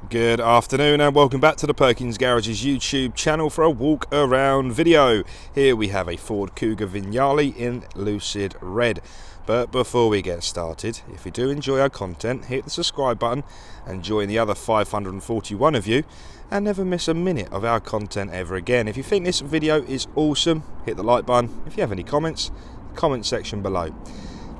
Good afternoon and welcome back to the Perkins Garage's YouTube channel for a walk around video. Here we have a Ford Kuga Vignale in Lucid Red. But before we get started, if you do enjoy our content, hit the subscribe button and join the other 541 of you and never miss a minute of our content ever again. If you think this video is awesome, hit the like button. If you have any comments, comment section below.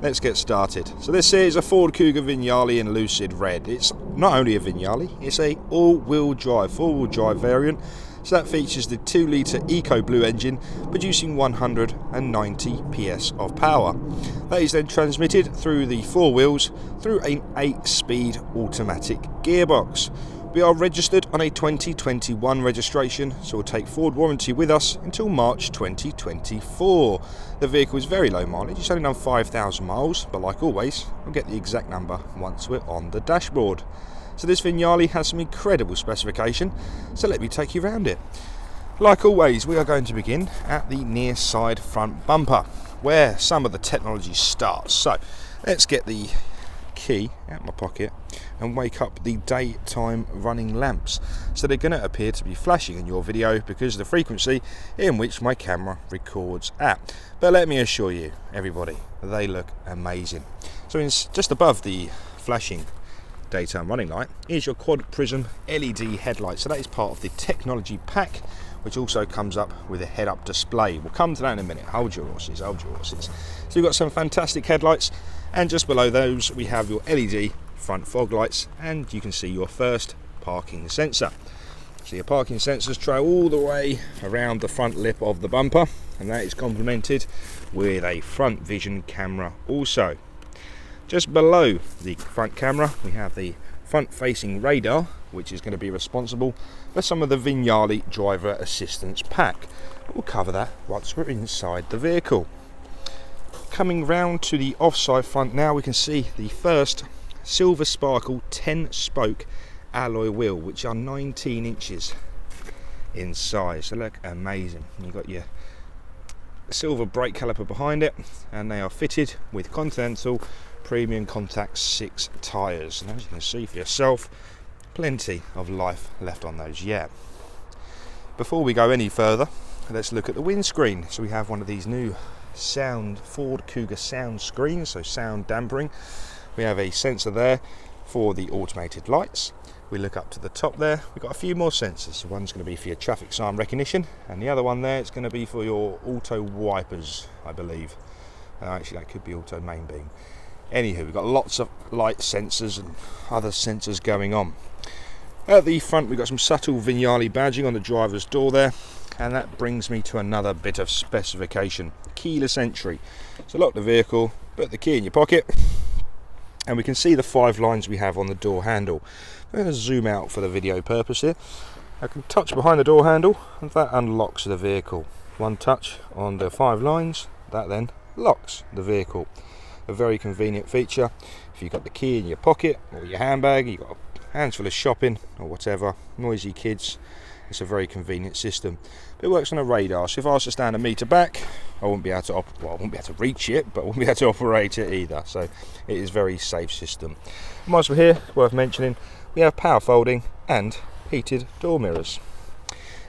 Let's get started. So this is a Ford Kuga Vignale in Lucid Red. It's not only a Vignale, it's a all-wheel drive, four-wheel drive variant. So that features the 2-litre Eco Blue engine producing 190 PS of power. That is then transmitted through the four wheels through an 8-speed automatic gearbox. We are registered on a 2021 registration, so we'll take Ford warranty with us until March 2024. The vehicle is very low mileage, it's only done 5,000 miles, but like always, we'll get the exact number once we're on the dashboard. So this Vignale has some incredible specification, so let me take you around it. Like always, we are going to begin at the near side front bumper, where some of the technology starts. So let's get the key out my pocket and wake up the daytime running lamps, so they're going to appear to be flashing in your video because of the frequency in which my camera records at. But let me assure you, everybody, they look amazing. So it's just above the flashing daytime running light is your quad prism LED headlight. So that is part of the technology pack, which also comes up with a head-up display. We'll come to that in a minute. Hold your horses, hold your horses. So you've got some fantastic headlights, and just below those we have your LED front fog lights, and you can see your first parking sensor. So your parking sensors trail all the way around the front lip of the bumper, and that is complemented with a front vision camera also. Just below the front camera we have the front facing radar, which is going to be responsible for some of the Vignale Driver Assistance Pack. We'll cover that once we're inside the vehicle. Coming round to the offside front now, we can see the first silver sparkle 10-spoke alloy wheel, which are 19 inches in size. They look amazing. You've got your silver brake caliper behind it, and they are fitted with Continental Premium Contact 6 tyres. And as you can see for yourself, plenty of life left on those yet. Before we go any further, let's look at the windscreen. So we have one of these new Ford Kuga sound screens, so sound dampening. We have a sensor there for the automated lights. We look up to the top there, we've got a few more sensors. So one's going to be for your traffic sign recognition, and the other one there is going to be for your auto wipers, I believe. Actually, that could be auto main beam. Anywho, we've got lots of light sensors and other sensors going on. At the front we've got some subtle Vignale badging on the driver's door there, and that brings me to another bit of specification: keyless entry. So lock the vehicle, put the key in your pocket, and we can see the 5 lines we have on the door handle. I'm going to zoom out for the video purpose here. I can touch behind the door handle and that unlocks the vehicle. One touch on the 5 lines, that then locks the vehicle. A very convenient feature if you've got the key in your pocket or your handbag, you've got a hands full of shopping or whatever, noisy kids. It's a very convenient system. It works on a radar, so if I was to stand a metre back, I wouldn't be able to reach it, but I wouldn't be able to operate it either. So it is a very safe system. And whilst we're here, worth mentioning, we have power folding and heated door mirrors.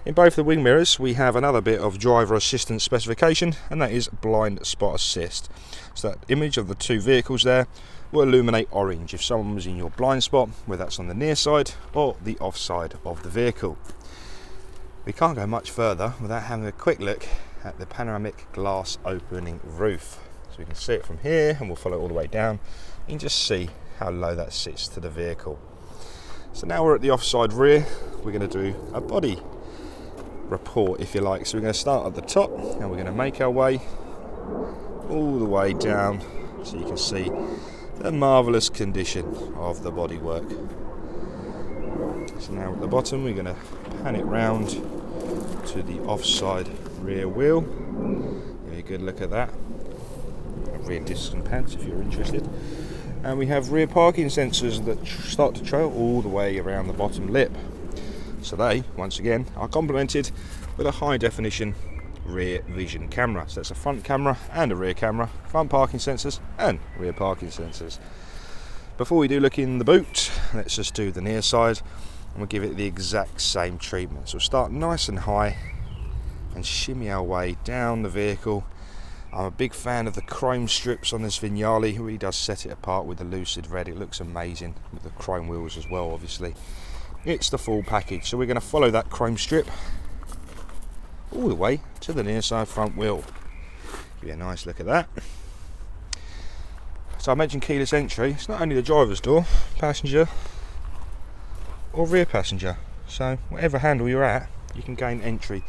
In both the wing mirrors we have another bit of driver assistance specification, and that is blind spot assist. So that image of the 2 vehicles there will illuminate orange if someone was in your blind spot, whether that's on the near side or the off side of the vehicle. We can't go much further without having a quick look at the panoramic glass opening roof. So we can see it from here, and we'll follow it all the way down. You can just see how low that sits to the vehicle. So now we're at the offside rear. We're going to do a body report, if you like. So we're going to start at the top and we're going to make our way all the way down so you can see the marvellous condition of the bodywork. So now at the bottom we're going to pan it round to the offside rear wheel. Give a good look at that. Rear discs and pads if you're interested. And we have rear parking sensors that start to trail all the way around the bottom lip. So they, once again, are complemented with a high definition rear vision camera. So that's a front camera and a rear camera, front parking sensors and rear parking sensors. Before we do look in the boot, let's just do the near side. and we'll give it the exact same treatment. So we'll start nice and high and shimmy our way down the vehicle. I'm a big fan of the chrome strips on this Vignale. It really does set it apart with the Lucid Red. It looks amazing with the chrome wheels as well, obviously. It's the full package. So we're going to follow that chrome strip all the way to the near side front wheel. Give you a nice look at that. So I mentioned keyless entry. It's not only the driver's door, passenger or rear passenger. So whatever handle you're at, you can gain entry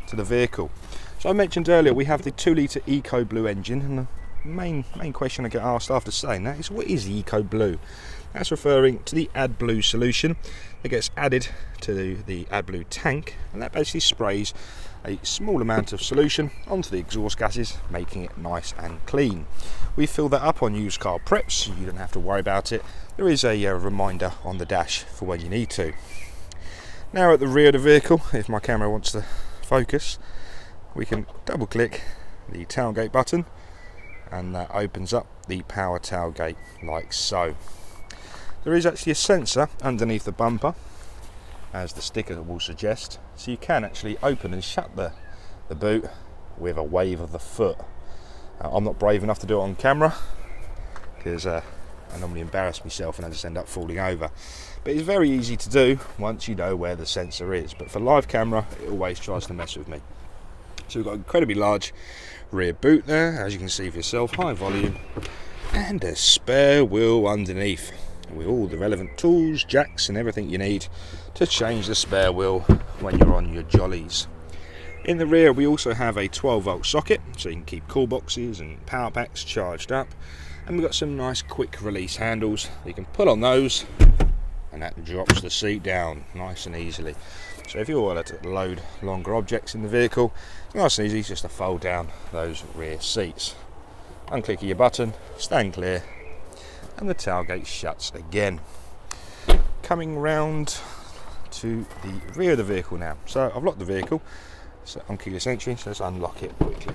to the vehicle. So I mentioned earlier we have the 2 litre Eco Blue engine, and the main question I get asked after saying that is, what is the Eco Blue? That's referring to the AdBlue solution that gets added to the AdBlue tank, and that basically sprays a small amount of solution onto the exhaust gases, making it nice and clean. We fill that up on used car preps, so you don't have to worry about it. There is a reminder on the dash for when you need to. Now at the rear of the vehicle, if my camera wants to focus, we can double click the tailgate button and that opens up the power tailgate like so. There is actually a sensor underneath the bumper, as the sticker will suggest, so you can actually open and shut the boot with a wave of the foot. I'm not brave enough to do it on camera because I normally embarrass myself and I just end up falling over, but it's very easy to do once you know where the sensor is. But for live camera, it always tries to mess with me. So we've got an incredibly large rear boot there, as you can see for yourself, high volume, and a spare wheel underneath with all the relevant tools, jacks and everything you need to change the spare wheel when you're on your jollies. In the rear we also have a 12 volt socket, so you can keep cool boxes and power packs charged up, and we've got some nice quick release handles. You can pull on those and that drops the seat down nice and easily. So if you want to load longer objects in the vehicle, it's nice and easy just to fold down those rear seats. Unclick your button, stand clear, and the tailgate shuts again. Coming round to the rear of the vehicle now. So I've locked the vehicle, so on keyless entry, so let's unlock it quickly.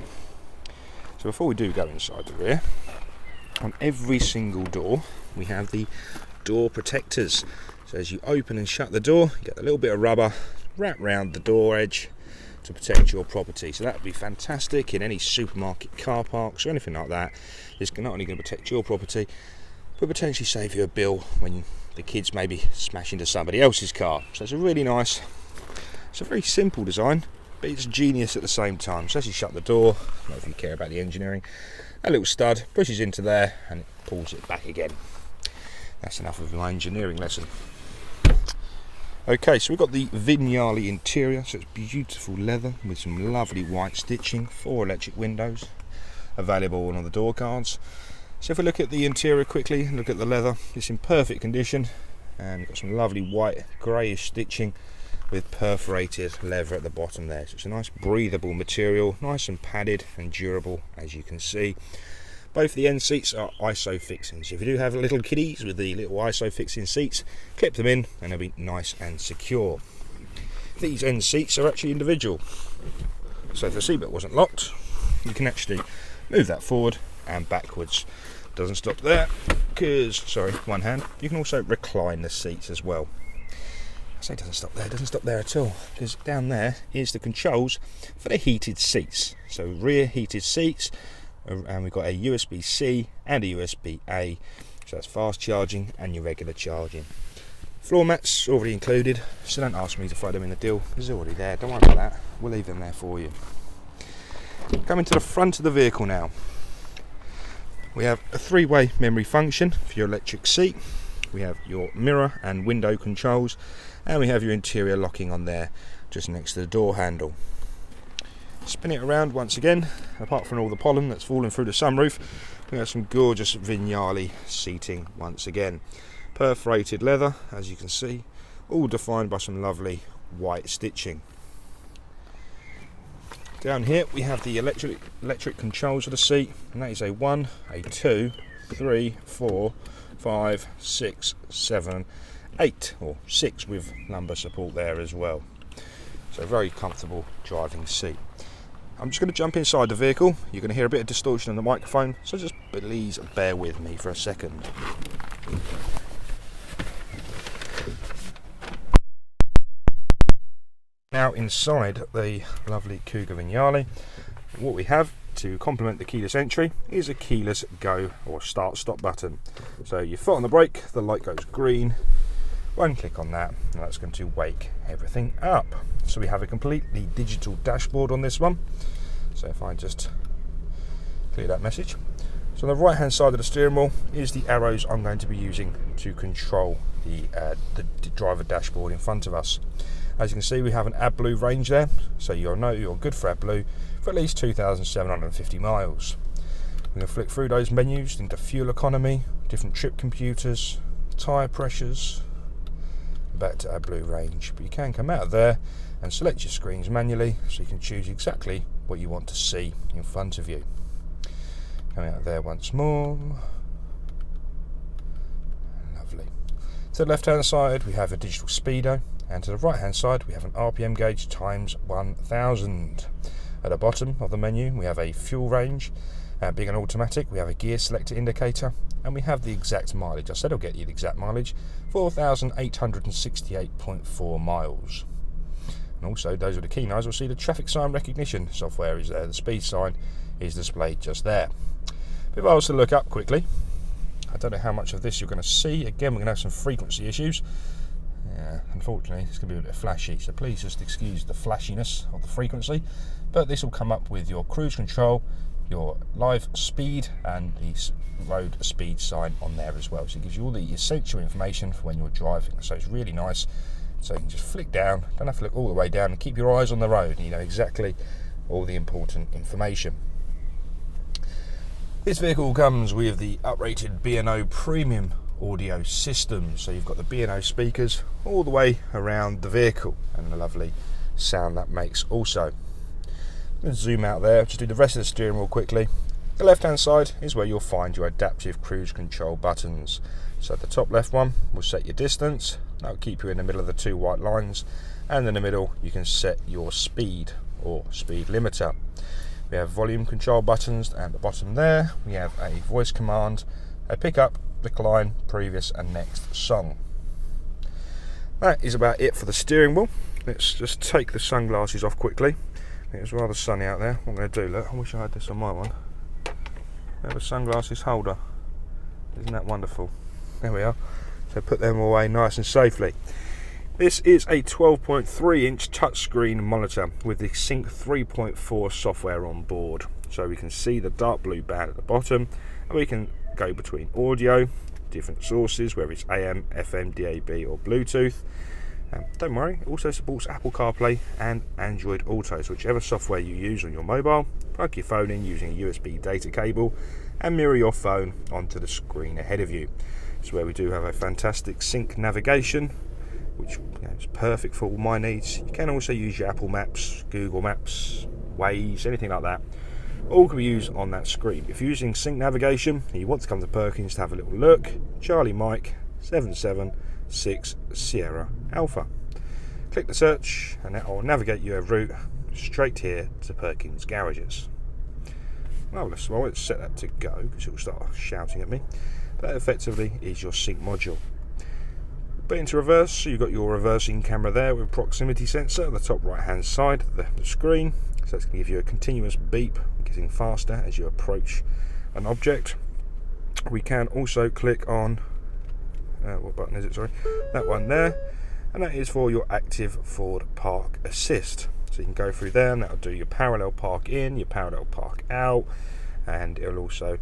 So before we do go inside the rear, on every single door we have the door protectors. So as you open and shut the door, you get a little bit of rubber wrapped around the door edge to protect your property. So that would be fantastic in any supermarket car parks or anything like that. It's not only going to protect your property, but potentially save you a bill when the kids maybe smash into somebody else's car. So it's a really nice, it's a very simple design, but it's genius at the same time. So as you shut the door, I don't know if you care about the engineering, a little stud pushes into there and it pulls it back again. That's enough of my engineering lesson. Okay, so we've got the Vignale interior, so it's beautiful leather with some lovely white stitching, 4 electric windows available on the door cards. So if we look at the interior quickly and look at the leather, it's in perfect condition, and we've got some lovely white greyish stitching with perforated leather at the bottom there. So it's a nice breathable material, nice and padded and durable, as you can see. Both the end seats are ISO-fixing, so if you do have little kiddies with the little ISO-fixing seats, clip them in and they'll be nice and secure. These end seats are actually individual, so if the seatbelt wasn't locked, you can actually move that forward and backwards. Doesn't stop there, because, sorry, one hand, you can also recline the seats as well. I say it doesn't stop there, it doesn't stop there at all, because down there is the controls for the heated seats. So rear heated seats, and we've got a USB-C and a USB-A, so that's fast charging and your regular charging. Floor mats already included, so don't ask me to throw them in the deal, it's already there, don't worry about that, we'll leave them there for you. Coming to the front of the vehicle now, we have a 3-way memory function for your electric seat, we have your mirror and window controls, and we have your interior locking on there just next to the door handle. Spin it around once again, apart from all the pollen that's fallen through the sunroof, we have some gorgeous Vignale seating once again. Perforated leather, as you can see, all defined by some lovely white stitching. Down here we have the electric controls of the seat, and that is a 1, a 2, 3, 4, 5, 6, 7, 8, or 6 with lumbar support there as well. So a very comfortable driving seat. I'm just going to jump inside the vehicle. You're going to hear a bit of distortion on the microphone, so just please bear with me for a second. Now inside the lovely Kuga Vignale, what we have to complement the keyless entry is a keyless go or start stop button. So you foot on the brake, the light goes green, one click on that and that's going to wake everything up. So we have a completely digital dashboard on this one. So if I just clear that message. So on the right hand side of the steering wheel is the arrows I'm going to be using to control the driver dashboard in front of us. As you can see, we have an AdBlue range there, so you'll know you're good for AdBlue for at least 2,750 miles. I'm going to flick through those menus into fuel economy, different trip computers, tyre pressures, back to AdBlue range. But you can come out of there and select your screens manually, so you can choose exactly what you want to see in front of you. Coming out of there once more. Lovely. To the left hand side we have a digital speedo, and to the right hand side we have an RPM gauge times 1000. At the bottom of the menu we have a fuel range, being an automatic we have a gear selector indicator, and we have the exact mileage. I said I'll get you the exact mileage, 4,868.4 miles. And also those with the keen eyes will see the traffic sign recognition software is there. The speed sign is displayed just there. But if I was to look up quickly, I don't know how much of this you're going to see. Again, we're going to have some frequency issues. Yeah, unfortunately it's going to be a bit flashy, so please just excuse the flashiness of the frequency. But this will come up with your cruise control, your live speed and the road speed sign on there as well. So it gives you all the essential information for when you're driving. So it's really nice. So you can just flick down, don't have to look all the way down, and keep your eyes on the road. You know exactly all the important information. This vehicle comes with the uprated B&O premium audio system. So you've got the B&O speakers all the way around the vehicle, and the lovely sound that makes also. Let's zoom out there, just do the rest of the steering wheel quickly. The left hand side is where you'll find your adaptive cruise control buttons. So the top left one will set your distance, that will keep you in the middle of the two white lines, and in the middle you can set your speed or speed limiter. We have volume control buttons, and at the bottom there we have a voice command, a pickup, decline, previous and next song. That is about it for the steering wheel. Let's just take the sunglasses off quickly. It's rather sunny out there. What I'm going to do, look, I wish I had this on my one. I have a sunglasses holder. Isn't that wonderful? There we are. So put them away nice and safely. This is a 12.3 inch touchscreen monitor with the Sync 3.4 software on board. So we can see the dark blue band at the bottom, and we can go between audio, different sources, whether it's AM, FM, DAB or Bluetooth. Don't worry, it also supports Apple CarPlay and Android Auto, so whichever software you use on your mobile, plug your phone in using a USB data cable and mirror your phone onto the screen ahead of you. It's where we do have a fantastic sync navigation, which is perfect for all my needs. You can also use your Apple Maps, Google Maps, Waze, anything like that. All can be used on that screen. If you're using sync navigation and you want to come to Perkins to have a little look, Charlie Mike 776 Sierra Alpha. Click the search and that will navigate you a route straight here to Perkins garages. Marvellous. Well, let's set that to go because it will start shouting at me. That effectively is your sync module. But into reverse, so you've got your reversing camera there with proximity sensor at the top right hand side of the screen. So it's going to give you a continuous beep, getting faster as you approach an object. We can also click on, what button is it, sorry? That one there, and that is for your active forward park assist. So you can go through there and that'll do your parallel park in, your parallel park out, and it'll also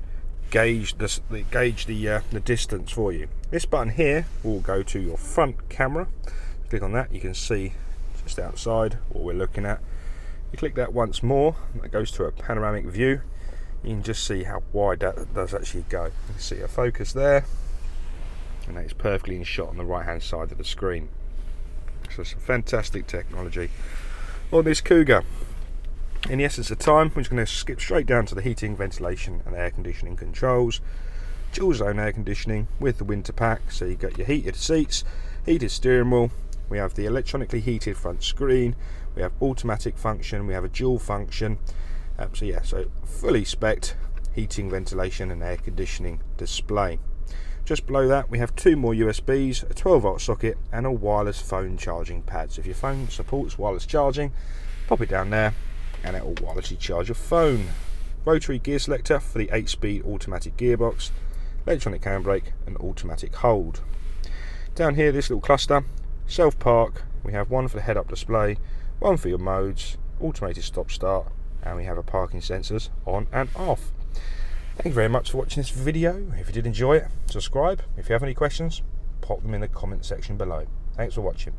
gauge the distance for you. This button here will go to your front camera. Click on that, you can see just outside what we're looking at. You click that once more, that goes to a panoramic view. You can just see how wide that does actually go. You can see a focus there, and that is perfectly in shot on the right hand side of the screen. So some fantastic technology on this Kuga. In the essence of time, we're just going to skip straight down to the heating, ventilation and air conditioning controls. Dual zone air conditioning with the winter pack, so you got your heated seats, heated steering wheel, we have the electronically heated front screen, we have automatic function, we have a dual function. So fully spec'd heating, ventilation and air conditioning display. Just below that we have 2 more USBs, a 12-volt socket and a wireless phone charging pad. So if your phone supports wireless charging, pop it down there and it will wirelessly charge your phone. Rotary gear selector for the 8-speed automatic gearbox, electronic handbrake and automatic hold. Down here, this little cluster, self-park, we have one for the head-up display, one for your modes, automated stop-start, and we have a parking sensors on and off. Thank you very much for watching this video. If you did enjoy it, subscribe. If you have any questions, pop them in the comment section below. Thanks for watching.